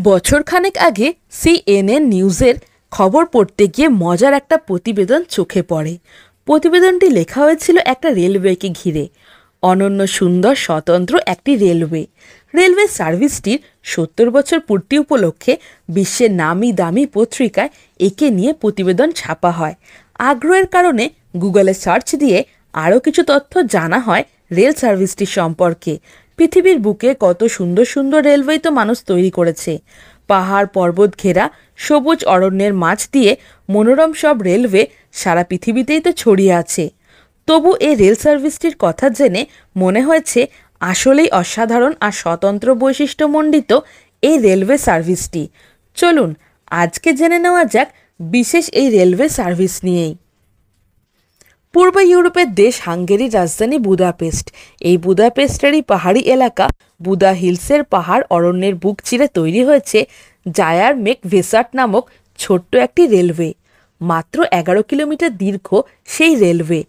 বছরখানেক আগে সিএনএন নিউজের খবর পড়তে গিয়ে মজার একটা প্রতিবেদন চোখে পড়ে। প্রতিবেদনটি লেখা হয়েছিল একটা রেলওয়েকে ঘিরে। অনন্য সুন্দর স্বতন্ত্র একটি রেলওয়ে সার্ভিসটির ৭০ বছর পূর্তি উপলক্ষে বিশ্বের নামি দামি পত্রিকায় একে নিয়ে প্রতিবেদন ছাপা হয়। আগ্রহের কারণে গুগলে সার্চ দিয়ে আরও কিছু তথ্য জানা হয় রেল সার্ভিসটি সম্পর্কে। পৃথিবীর বুকে কত সুন্দর সুন্দর রেলওয়ে তো মানুষ তৈরি করেছে। পাহাড় পর্বত ঘেরা সবুজ অরণ্যের মাঝ দিয়ে মনোরম সব রেলওয়ে সারা পৃথিবীতেই তো ছড়িয়ে আছে। তবু এই রেল সার্ভিসটির কথা জেনে মনে হয়েছে আসলেই অসাধারণ আর স্বতন্ত্র বৈশিষ্ট্যমণ্ডিত এই রেলওয়ে সার্ভিসটি। চলুন আজকে জেনে নেওয়া যাক বিশেষ এই রেলওয়ে সার্ভিস নিয়েই। পূর্ব ইউরোপের দেশ হাঙ্গেরির রাজধানী বুদাপেস্ট। এই বুদাপেস্টেরই পাহাড়ি এলাকা বুদা হিলসের পাহাড় অরণ্যের বুক চিরে তৈরি হয়েছে জায়ার মেক ভেসার্ট নামক ছোট্ট একটি রেলওয়ে। মাত্র ১১ কিলোমিটার দীর্ঘ সেই রেলওয়ে।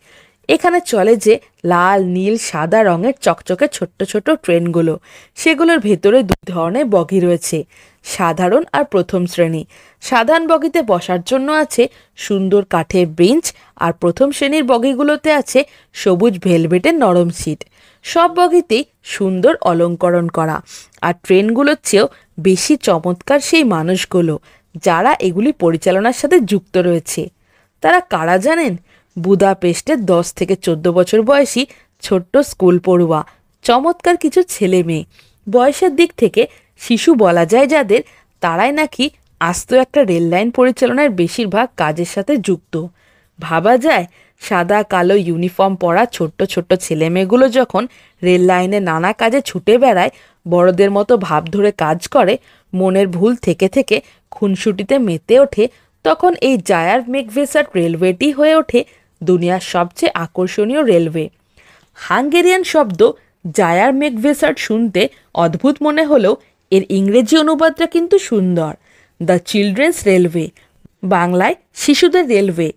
এখানে চলে যে লাল নীল সাদা রঙের চকচকে ছোট্ট ছোট ট্রেনগুলো, সেগুলোর ভেতরে দুই ধরনের বগি রয়েছে, সাধারণ আর প্রথম শ্রেণী। সাধারণ বগিতে বসার জন্য আছে সুন্দর কাঠের বেঞ্চ, আর প্রথম শ্রেণীর বগিগুলোতে আছে সবুজ ভেলভেটের নরম সিট। সব বগিতেই সুন্দর অলঙ্করণ করা। আর ট্রেনগুলোর চেয়েও বেশি চমৎকার সেই মানুষগুলো যারা এগুলি পরিচালনার সাথে যুক্ত রয়েছে। তারা কারা জানেন? বুদাপেস্টের ১০ থেকে ১৪ বছর বয়সী ছোট্ট স্কুল পড়ুয়া চমৎকার কিছু ছেলে মেয়ে। বয়সের দিক থেকে শিশু বলা যায় যাদের, তারাই নাকি আস্ত একটা রেল লাইন পরিচালনার বেশিরভাগ কাজের সাথে যুক্ত। ভাবা যায় সাদা কালো ইউনিফর্ম পরা ছোট্ট ছোট্ট ছেলেমেয়েগুলো যখন রেল লাইনে নানা কাজে ছুটে বেড়ায়, বড়দের মতো ভাব ধরে কাজ করে, মনের ভুল থেকে থেকে খুনসুটিতে মেতে ওঠে, তখন এই জায়ার মেকভেসার্ট রেলওয়েটি হয়ে ওঠে দুনিয়ার সবচেয়ে আকর্ষণীয় রেলওয়ে। হাঙ্গেরিয়ান শব্দ জায়ার মেকভেসার্ট শুনতে অদ্ভুত মনে হলেও এর ইংরেজি অনুবাদটা কিন্তু সুন্দর। দ্য চিলড্রেন্স রেলওয়ে, বাংলায় শিশুদের রেলওয়ে।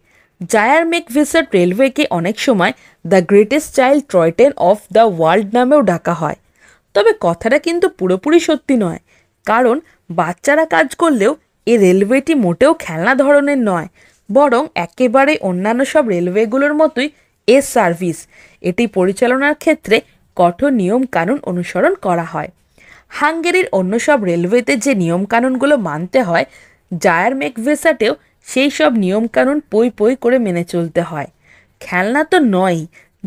জায়ার মেকভেসার্ট রেলওয়েকে অনেক সময় the greatest child toy train of the world নামেও ডাকা হয়। তবে কথাটা কিন্তু পুরোপুরি সত্যি নয়, কারণ বাচ্চারা কাজ করলেও এই রেলওয়েটি মোটেও খেলনা ধরনের নয়, বরং একেবারে অন্যান্য সব রেলওয়েগুলোর মতোই এর সার্ভিস। এটি পরিচালনার ক্ষেত্রে কঠোর নিয়মকানুন অনুসরণ করা হয়। হাঙ্গেরির অন্য সব রেলওয়েতে যে নিয়মকানুনগুলো মানতে হয়, জায়ার মেকভেসার্টেও সেই সব নিয়মকানুন পই পই করে মেনে চলতে হয়। খেলনা তো নয়ই,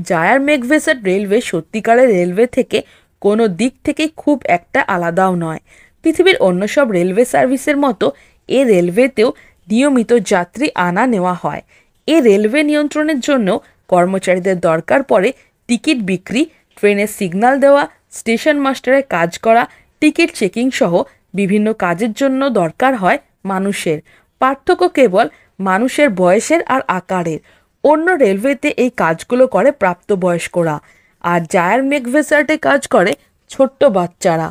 জায়ার মেকভেসার্ট রেলওয়ে সত্যিকারের রেলওয়ে থেকে কোনো দিক থেকেই খুব একটা আলাদাও নয়। পৃথিবীর অন্য সব রেলওয়ে সার্ভিসের মতো এ রেলওয়েতেও নিয়মিত যাত্রী আনা নেওয়া হয়। এ রেলওয়ে নিয়ন্ত্রণের জন্য কর্মচারীদের দরকার পড়ে টিকিট বিক্রি, ট্রেনের সিগন্যাল দেওয়া, স্টেশন মাস্টারের কাজ করা, টিকিট চেকিং সহ বিভিন্ন কাজের জন্য দরকার হয় মানুষের। পার্থক্য কেবল মানুষের বয়সের আর আকারের। অন্য রেলওয়েতে এই কাজগুলো করে প্রাপ্তবয়স্করা, আর জায়ার মেকভেসার্টে কাজ করে ছোট্ট বাচ্চারা।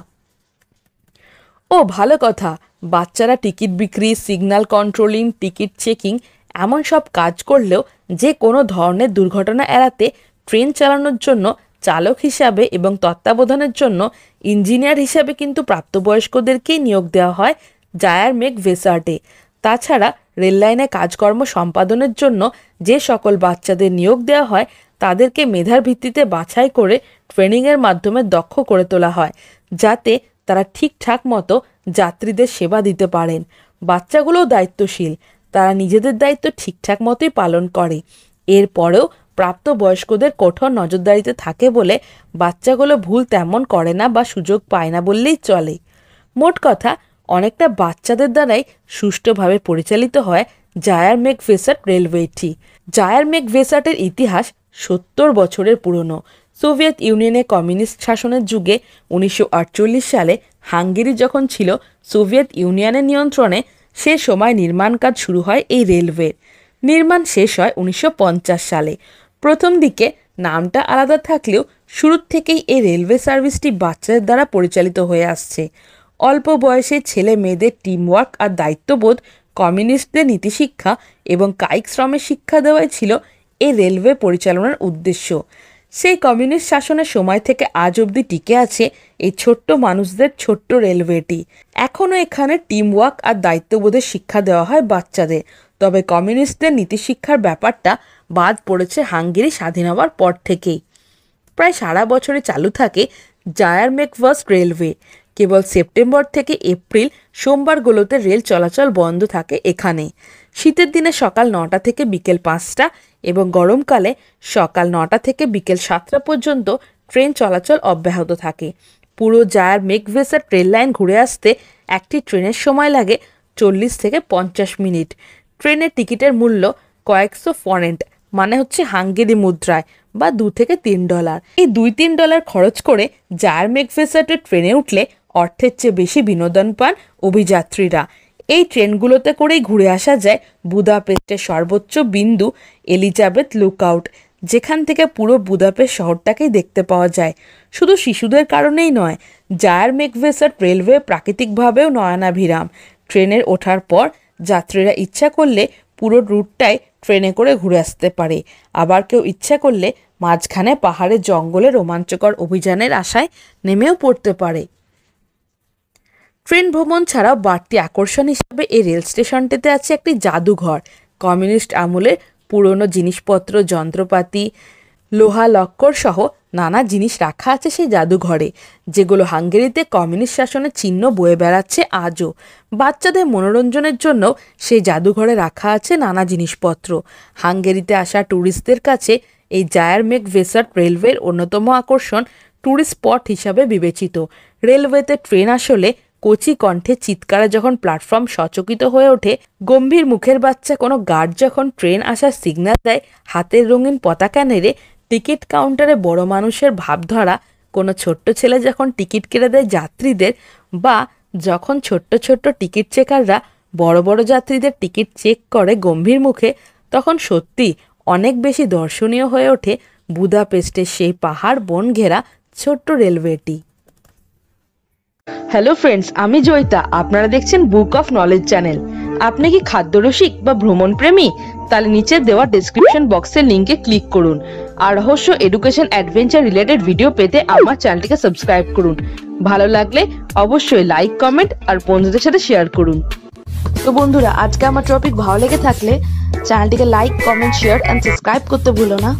ও ভালো কথা, বাচ্চারা টিকিট বিক্রি, সিগন্যাল কন্ট্রোলিং, টিকিট চেকিং এমন সব কাজ করলেও যে কোনো ধরনের দুর্ঘটনা এড়াতে ট্রেন চালানোর জন্য চালক হিসাবে এবং তত্ত্বাবধানের জন্য ইঞ্জিনিয়ার হিসাবে কিন্তু প্রাপ্তবয়স্কদেরকেই নিয়োগ দেওয়া হয় জায়ার মেকভেসার্টে। তাছাড়া রেল লাইনে কাজকর্ম সম্পাদনের জন্য যে সকল বাচ্চাদের নিয়োগ দেওয়া হয়, তাদেরকে মেধার ভিত্তিতে বাছাই করে ট্রেনিংয়ের মাধ্যমে দক্ষ করে তোলা হয়, যাতে তারা ঠিকঠাক মতো যাত্রীদের সেবা দিতে পারেন। বাচ্চাগুলোও দায়িত্বশীল, তারা নিজেদের দায়িত্ব ঠিকঠাক মতোই পালন করে। এরপরেও প্রাপ্তবয়স্কদের কঠোর নজরদারিতে থাকে বলে বাচ্চাগুলো ভুল তেমন করে না বা সুযোগ পায় না বললেই চলে। মোট কথা, অনেকটা বাচ্চাদের দ্বারাই সুষ্ঠুভাবে পরিচালিত হয় জায়ার মেকভেসার্ট রেলওয়েটি। জায়ার মেকভেসার্টের ইতিহাস ৭০ বছরের পুরনো। সোভিয়েত ইউনিয়নে কমিউনিস্ট শাসনের যুগে ১৯৪৮ সালে হাঙ্গেরি যখন ছিল সোভিয়েত ইউনিয়নের নিয়ন্ত্রণে, সে সময় নির্মাণ কাজ শুরু হয় এই রেলওয়ের। নির্মাণ শেষ হয় ১৯৫০ সালে। প্রথম দিকে নামটা আলাদা থাকলেও শুরুর থেকেই এই রেলওয়ে সার্ভিসটি বাচ্চাদের দ্বারা পরিচালিত হয়ে আসছে। অল্প বয়সে ছেলে মেয়েদের টিমওয়ার্ক আর দায়িত্ববোধ, কমিউনিস্টদের নীতিশিক্ষা এবং কায়িক শ্রমের শিক্ষা দেওয়াই ছিল এই রেলওয়ে পরিচালনার উদ্দেশ্য। সেই কমিউনিস্ট শাসনের সময় থেকে আজ অবধি টিকে আছে এই ছোট্ট মানুষদের ছোট্ট রেলওয়েটি। এখনও এখানে টিম ওয়ার্ক আর দায়িত্ববোধের শিক্ষা দেওয়া হয় বাচ্চাদের। তবে কমিউনিস্টদের নীতিশিক্ষার ব্যাপারটা বাদ পড়েছে হাঙ্গেরি স্বাধীন হওয়ার পর থেকেই। প্রায় সারা বছরে চালু থাকে জায়ারমেকভার্স্ট রেলওয়ে। কেবল সেপ্টেম্বর থেকে এপ্রিল সোমবারগুলোতে রেল চলাচল বন্ধ থাকে এখানে। শীতের দিনে সকাল 9টা থেকে বিকেল 5টা এবং গরমকালে সকাল 9টা থেকে বিকেল 7টা পর্যন্ত ট্রেন চলাচল অব্যাহত থাকে। পুরো জায়ারমেকভার্স্ট রেল লাইন ঘুরে আসতে একটি ট্রেনের সময় লাগে 40 থেকে 50 মিনিট। ট্রেনের টিকিটের মূল্য কয়েকশো ফরেন্ট, মানে হচ্ছে হাঙ্গেরি মুদ্রায় বা $2 থেকে $3। এই $2-3 খরচ করে জায়ারমেকভার্স্টে ট্রেনে উঠলে অর্থের চেয়ে বেশি বিনোদন পান অভিযাত্রীরা। এই ট্রেনগুলোতে করেই ঘুরে আসা যায় বুদাপেস্টের সর্বোচ্চ বিন্দু এলিজাবেথ লুকআউট, যেখান থেকে পুরো বুদাপেস্ট শহরটাকেই দেখতে পাওয়া যায়। শুধু শিশুদের কারণেই নয়, জায়ারমেকভার্স্ট রেলওয়ে প্রাকৃতিকভাবেও নয়নাভিরাম। ট্রেনের ওঠার পর যাত্রীরা ইচ্ছা করলে পুরো রুটটাই ট্রেনে করে ঘুরে আসতে পারে। আবার কেউ ইচ্ছা করলে মাঝখানে পাহাড়ের জঙ্গলে রোমাঞ্চকর অভিযানের আশায় নেমেও পড়তে পারে। ট্রেন ভ্রমণ ছাড়াও বাড়তি আকর্ষণ হিসাবে এই রেল স্টেশনটিতে আছে একটি জাদুঘর। কমিউনিস্ট আমলের পুরনো জিনিসপত্র, যন্ত্রপাতি, লোহা লক্কর সহ নানা জিনিস রাখা আছে সেই জাদুঘরে, যেগুলো হাঙ্গেরিতে কমিউনিস্ট শাসনের চিহ্ন বয়ে বেড়াচ্ছে আজও। বাচ্চাদের মনোরঞ্জনের জন্য সেই জাদুঘরে রাখা আছে নানা জিনিসপত্র। হাঙ্গেরিতে আসা ট্যুরিস্টদের কাছে এই জায়ারমেকভার্স্ট রেলওয়ের অন্যতম আকর্ষণ ট্যুরিস্ট স্পট হিসাবে বিবেচিত। রেলওয়েতে ট্রেন আসলে কচি কণ্ঠে চিৎকারে যখন প্ল্যাটফর্ম সচকিত হয়ে ওঠে, গম্ভীর মুখের বাচ্চা কোনো গার্ড যখন ট্রেন আসার সিগন্যাল দেয়, হাতের রঙিন পতাকা নেড়ে টিকিট কাউন্টারে বড় মানুষের ভাবধরা কোনো ছোট্ট ছেলে যখন টিকিট কেটে দেয় যাত্রীদের, বা যখন ছোট্ট ছোট্ট টিকিট চেকাররা বড় বড় যাত্রীদের টিকিট চেক করে গম্ভীর মুখে, তখন সত্যি অনেক বেশি দর্শনীয় হয়ে ওঠে বুদাপেস্টের সেই পাহাড় বন ঘেরা ছোট্ট রেলওয়েটি। হ্যালো ফ্রেন্ডস, আমি জয়িতা, আপনারা দেখছেন বুক অফ নলেজ চ্যানেল। আপনি কি খাদ্যরসিক বা ভ্রমণ প্রেমী? তাহলে নিচে দেওয়া ডেসক্রিপশন বক্সের লিঙ্কে ক্লিক করুন আর রহস্য, এডুকেশন, অ্যাডভেঞ্চার রিলেটেড ভিডিও পেতে আমার চ্যানেলটিকে সাবস্ক্রাইব করুন। ভালো লাগলে অবশ্যই লাইক, কমেন্ট আর বন্ধুদের সাথে শেয়ার করুন। তো বন্ধুরা, আজকে আমার টপিক ভালো লেগে থাকলে চ্যানেলটিকে like, comment, share and subscribe করতে ভুলো না।